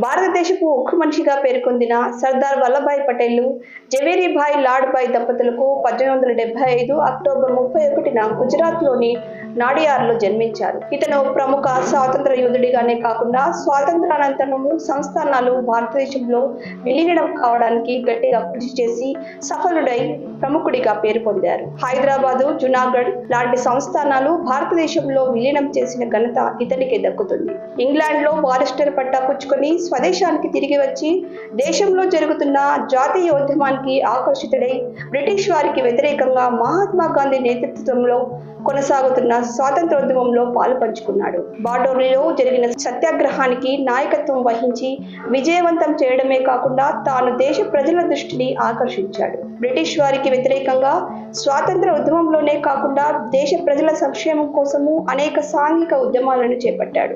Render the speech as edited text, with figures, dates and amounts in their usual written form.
భారతదేశపు ఉక్కు మనిషిగా పేర్కొందిన సర్దార్ వల్లభాయ్ పటేల్, జవేరీభాయ్ లాడ్భాయ్ దంపతులకు 1875 అక్టోబర్ 31న గుజరాత్లోని నాడియాడ్లో జన్మించారు. ఇతను ప్రముఖ స్వాతంత్ర యోధుడిగానే కాకుండా స్వాతంత్రానంతరం సంస్థానాలు భారతదేశంలో విలీనం కావడానికి గట్టిగా కృషి చేసి సఫలుడై ప్రముఖుడిగా పేరు పొందారు. హైదరాబాదు, జునాగఢ్ లాంటి సంస్థానాలు భారతదేశంలో విలీనం చేసిన ఘనత ఇతనికే దక్కుతుంది. ఇంగ్లాండ్లో బారిస్టర్ పట్టా పుచ్చుకొని స్వదేశానికి తిరిగి వచ్చి దేశంలో జరుగుతున్న జాతీయ ఉద్యమానికి ఆకర్షితుడై బ్రిటిష్ వారికి వ్యతిరేకంగా మహాత్మా గాంధీ నేతృత్వంలో కొనసాగుతున్న స్వాతంత్రోద్యమంలో పాలు పంచుకున్నాడు. బార్డోలీలో జరిగిన సత్యాగ్రహానికి నాయకత్వం వహించి విజయవంతం చేయడమే కాకుండా తాను దేశ ప్రజల దృష్టిని ఆకర్షించాడు. బ్రిటిష్ వారికి వ్యతిరేకంగా స్వాతంత్ర ఉద్యమంలోనే కాకుండా దేశ ప్రజల సంక్షేమం కోసము అనేక సాంఘిక ఉద్యమాలను చేపట్టాడు.